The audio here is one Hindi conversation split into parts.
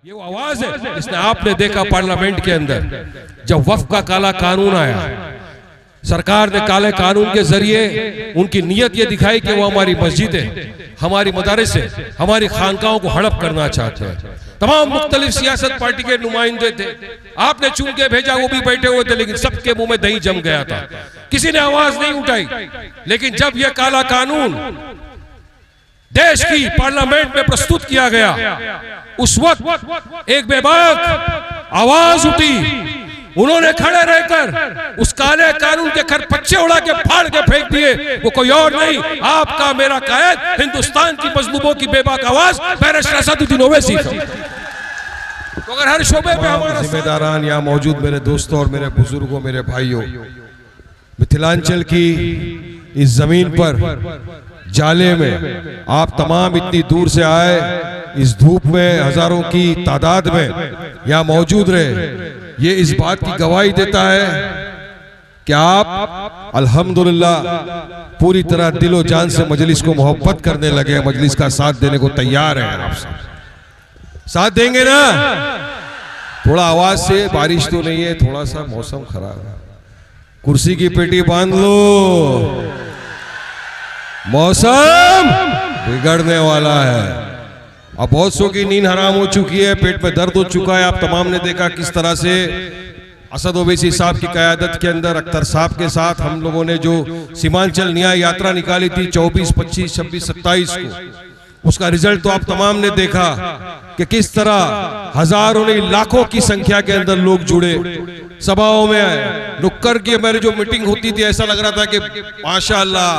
ये वो आवाज है जिसने आपने देखा पार्लियामेंट के अंदर जब वक्फ का काला कानून आया, सरकार ने काले कानून के जरिए उनकी नीयत ये दिखाई कि वो हमारी मस्जिदें, हमारी मदारिस से, हमारी खानकाहों को हड़प करना चाहते हैं। तमाम मुख्तलिफ सियासत पार्टी के नुमाइंदे थे, आपने चुन के भेजा, वो भी बैठे हुए थे, लेकिन सबके मुंह में दही जम गया था, किसी ने आवाज नहीं उठाई। लेकिन जब यह काला कानून देश की पार्लियामेंट में प्रस्तुत किया गया, उस वक्त एक बेबाक आवाज उठी। उन्होंने खड़े रहकर उस काले कानून के खरपच्चे उड़ा के फाड़ के फेंक दिए। वो कोई और नहीं, आपका मेरा कायद, हिंदुस्तान की मजलूमों की बेबाक आवाज बैरिस्टर असदुद्दीन ओवैसी था। तो अगर हर शोबे पे हमारा जिम्मेदारान यहाँ मौजूद, मेरे दोस्तों और मेरे बुजुर्गों, मेरे भाइयों, मिथिलांचल की इस जमीन पर जाले में आप तमाम इतनी दूर से आए, इस धूप में हजारों की तादाद में यहाँ मौजूद रहे, ये इस बात की गवाही देता है कि आप अल्हम्दुलिल्लाह पूरी तरह दिलो जान से मजलिस को मोहब्बत करने लगे, मजलिस का साथ देने को तैयार है। आप साथ देंगे ना? थोड़ा आवाज से, बारिश तो नहीं है, थोड़ा सा मौसम खराब है, कुर्सी की पेटी बांध लो, मौसम बिगड़ने वाला है। अब बहुत सौ की नींद हराम हो चुकी है, पेट में दर्द हो चुका है। आप तमाम ने देखा किस तरह से असद ओवैसी साहब की क़यादत के अंदर अख्तर साहब के साथ हम लोगों ने जो सीमांचल न्याय यात्रा निकाली थी 24, 25, 26, 27 को, उसका रिजल्ट तो आप तमाम ने देखा कि किस तरह हजारों नहीं लाखों की संख्या के अंदर लोग जुड़े, सभाओं में आए, नुक्कड़ की मेरी जो मीटिंग होती थी ऐसा लग रहा था कि माशाअल्लाह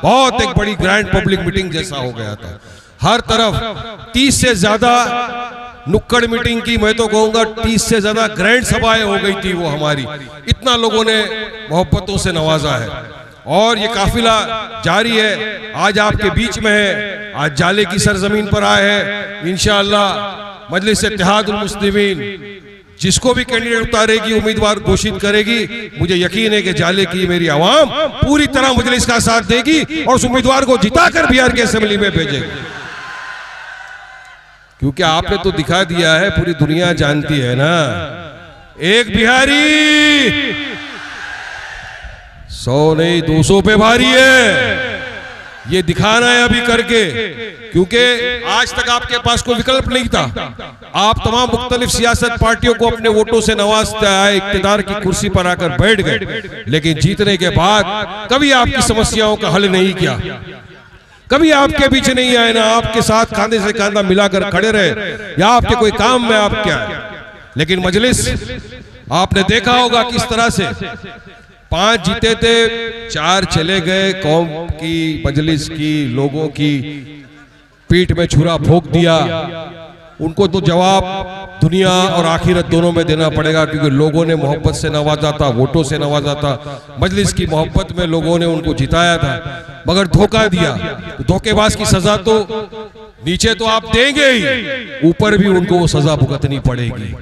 बहुत एक बड़ी ग्रैंड पब्लिक मीटिंग जैसा हो गया था। हर तरफ 30 से ज्यादा नुक्कड़ मीटिंग की, मैं तो कहूंगा 30 से ज्यादा ग्रैंड सभाएं हो गई थी वो हमारी, इतना लोगों ने मोहब्बतों से नवाजा है। और ये काफिला जारी है, आज आपके बीच में है, आज जाले की सरजमीन पर आए हैं। इंशाअल्लाह मजलिस इत्तेहादुल मुस्लिमीन जिसको भी कैंडिडेट उतारेगी, उम्मीदवार घोषित करेगी, मुझे यकीन है कि जाले की मेरी आवाम पूरी तरह मजलिस का साथ देगी और उस उम्मीदवार को जिताकर बिहार की असेंबली में भेजेगी। क्योंकि आपने तो दिखा दिया है, पूरी दुनिया जानती है ना, एक बिहारी 100 नहीं 200 पे भारी है। ये दिखाना है अभी करके, क्योंकि आज तक आपके पास कोई विकल्प नहीं था। आप तमाम मुख्तलिफ सियासत पार्टियों को अपने वोटों से नवाजते आए, इख्तिदार की कुर्सी पर आकर बैठ गए, लेकिन जीतने के बाद कभी आपकी समस्याओं का हल नहीं किया, कभी आपके पीछे नहीं आए, ना आपके साथ खांधे से खांधा मिलाकर खड़े रहे, या आपके कोई काम में आप क्या। लेकिन मजलिस आपने देखा होगा किस तरह से 5 जीते थे, 4 चले गए, कौम की, मजलिस की, लोगों की पीठ में छुरा भोंक दिया। उनको तो जवाब दुनिया और आखिरत दोनों में देना पड़ेगा, क्योंकि लोगों ने मोहब्बत से नवाजा था, वोटों से नवाजा था, मजलिस की मोहब्बत में लोगों ने उनको जिताया था, मगर धोखा दिया। धोखेबाज की सजा तो नीचे तो आप देंगे ही, ऊपर भी उनको वो सजा भुगतनी पड़ेगी,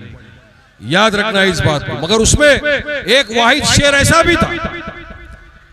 याद रखना इस बात को। मगर उसमें एक वाहिद शेर ऐसा भी था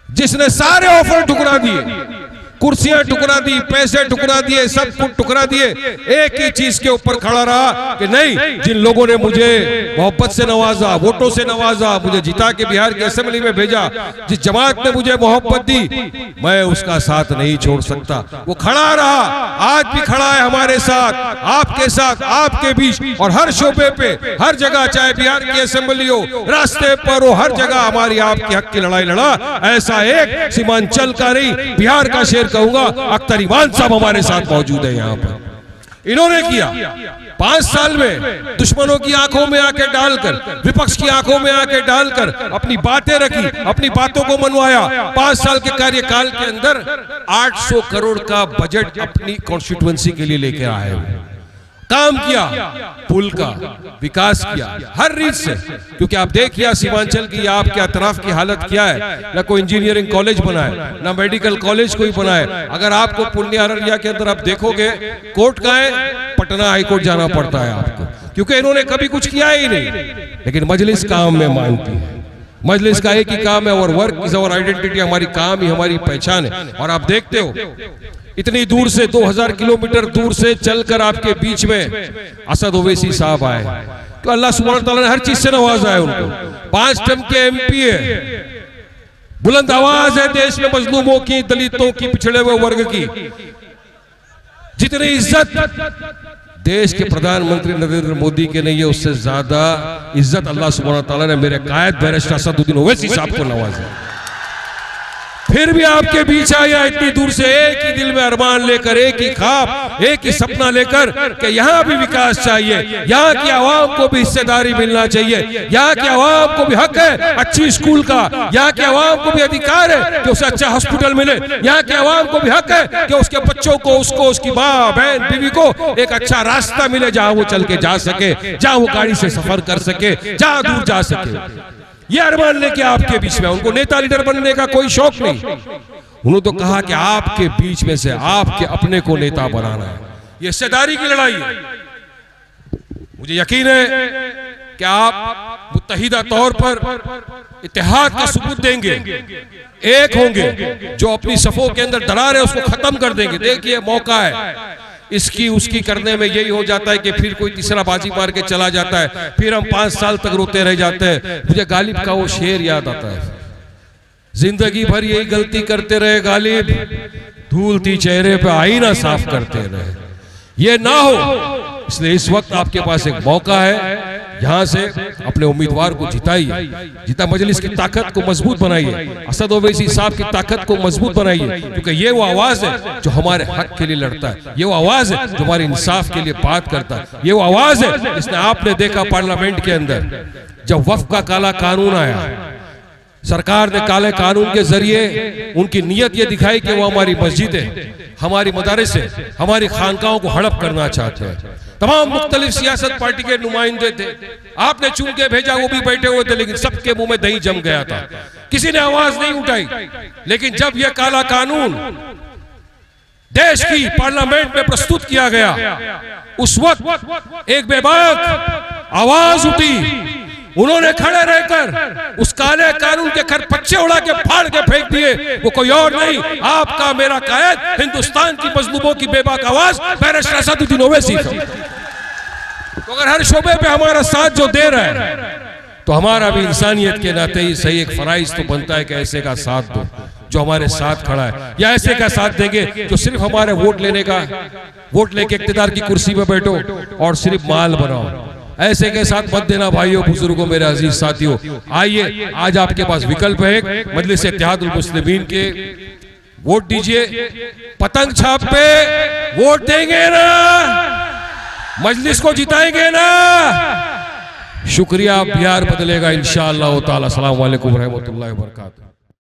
जिसने सारे ऑफर ठुकरा दिए, कुर्सियां टुकरा दी, पैसे टुकरा दिए, सब कुछ टुकरा दिए, एक ही चीज के ऊपर खड़ा रहा कि नहीं, जिन लोगों ने मुझे मोहब्बत से नवाजा, वोटों से नवाजा, मुझे जिता के बिहार की असेंबली में भेजा, जिस जमात ने मुझे मोहब्बत दी, मैं उसका साथ नहीं छोड़ सकता। वो खड़ा रहा, आज भी खड़ा है हमारे साथ, आपके साथ, आपके बीच, और हर शोबे पे, हर जगह, चाहे बिहार की असेंबली हो, रास्ते पर हो, हर जगह हमारी आपके हक की लड़ाई लड़ा। ऐसा एक सीमांचल का नहीं, बिहार का शेर कहूंगा, अख्तर इमान साहब हमारे साथ मौजूद है यहाँ पर। इन्होंने किया 5 साल में, दुश्मनों की आंखों में आके डालकर, विपक्ष की आंखों में आके डालकर अपनी बातें रखी, अपनी बातों को मनवाया। 5 साल के कार्यकाल के अंदर 800 करोड़ का बजट अपनी कॉन्स्टिट्यूएंसी के लिए लेके आए हुए, काम किया, पुल का विकास किया हर रीत से। क्योंकि आप देखिए सीमांचल की या आपके अतराफ की हालत क्या है, ना कोई इंजीनियरिंग कॉलेज बना है, ना मेडिकल कॉलेज कोई बना है। अगर आपको पूर्णिया अररिया के अंदर आप देखोगे, कोर्ट कहाँ है? पटना हाई कोर्ट जाना पड़ता है आपको, क्योंकि इन्होंने कभी कुछ किया ही नहीं। लेकिन मजलिस काम में मानती है, मजलिस का एक ही काम है, और वर्क इज आवर आइडेंटिटी, हमारी काम ही हमारी पहचान है। और आप देखते हो इतनी दूर से 2000 किलोमीटर दूर से चलकर आपके बीच में असद ओवैसी साहब आए, तो अल्लाह सुब्हानहू तआला ने हर चीज से नवाजा है उनको। 5 टर्म के MP है, बुलंद आवाज है देश में मजलूमों की, दलितों की, पिछड़े हुए वर्ग की। जितनी इज्जत देश के प्रधानमंत्री नरेंद्र मोदी के नहीं है, उससे ज्यादा इज्जत अल्लाह सुब्हानहू तआला ने मेरे कायद बैरिस्टर असदुद्दीन ओवैसी साहब को नवाजा। फिर भी आपके बीच आया इतनी दूर से, एक ही दिल में अरमान लेकर, एक ही ख्वाब, एक ही सपना लेकर कि यहाँ भी विकास चाहिए, यहाँ की आवाम को भी हिस्सेदारी मिलना चाहिए, यहाँ की आवाम को भी हक है अच्छी स्कूल का, यहाँ की आवाम को भी अधिकार है कि उसे अच्छा हॉस्पिटल मिले, यहाँ की आवाम को भी हक है कि उसके बच्चों को, उसको, उसकी माँ बहन बीवी को एक अच्छा रास्ता मिले जहाँ वो चल के जा सके, जहाँ वो गाड़ी से सफर कर सके, जहाँ दूर जा सके। ये अरमान लेके आपके बीच में, उनको नेता लीडर बनने का कोई शौक नहीं। उन्होंने तो कहा कि आपके बीच में से आपके अपने को नेता बनाना है। ये हिस्सेदारी की लड़ाई है। मुझे यकीन है कि आप मुत्तहिदा तौर पर इत्तेहाद का सबूत देंगे, एक होंगे, जो अपनी सफों के अंदर दरार है उसको खत्म कर देंगे। देखिए मौका है, इसकी उसकी करने में यही हो जाता है कि फिर कोई तीसरा बाजी मार के चला जाता है, फिर हम 5 साल तक रोते रह जाते हैं। मुझे गालिब का वो शेर याद आता है, जिंदगी भर यही गलती करते रहे गालिब, धूल थी चेहरे पे आईना साफ करते रहे। ये ना हो, इसलिए इस वक्त आपके पास एक मौका है, यहां से अपने उम्मीदवार को जिताइए, जिता मजलिस की ताकत को मजबूत बनाइए, असद ओवैसी साहब की ताकत को मजबूत बनाइए, क्योंकि ये वो आवाज है जो हमारे हक के लिए लड़ता है, ये वो आवाज है जो हमारे इंसाफ के लिए बात करता है, ये वो आवाज है जिसने आपने देखा पार्लियामेंट के अंदर जब वक्फ का काला कानून आया, सरकार ने काले कानून के जरिए उनकी नीयत ये दिखाई कि वो हमारी मस्जिदें, हमारी मदारिस, हमारी खानकाहों को हड़प करना चाहते हैं। तमाम मुख्तलिफ सियासत पार्टी के नुमाइंदे थे, आपने चुन के भेजा, वो भी बैठे हुए थे, लेकिन सबके मुंह में दही जम गया था, किसी ने आवाज नहीं उठाई। लेकिन जब यह काला कानून देश की पार्लियामेंट में प्रस्तुत किया गया, उस वक्त एक बेबाक आवाज उठी, उन्होंने खड़े रहकर उस काले कानून के खरपच्चे उड़ा के फाड़ के फेंक दिए। वो कोई और नहीं, आपका मेरा कायद, हिंदुस्तान की मजलूमों की बेबाक आवाज बैरिस्टर असदुद्दीन ओवैसी था। तो अगर हर शोबे पे हमारा साथ जो दे रहा है, तो हमारा भी इंसानियत के नाते ही सही एक फराइज तो बनता है कि ऐसे का साथ दो जो हमारे साथ खड़ा है, या ऐसे का साथ देंगे जो सिर्फ हमारे वोट लेने का, वोट लेके इख्तिदार की कुर्सी पे बैठो और सिर्फ माल बनाओ। ऐसे के साथ मत देना भाइयों, बुजुर्गों, मेरे अजीज साथियों। आइए, आज आपके पास विकल्प है, मजलिस इत्तेहादुल मुस्लिमीन के वोट दीजिए, पतंग छाप पे वोट देंगे ना, मजलिस को जिताएंगे ना। शुक्रिया, बिहार बदलेगा इंशाअल्लाह ताला। अस्सलाम वालेकुम रहमतुल्लाहि व बरकातहू।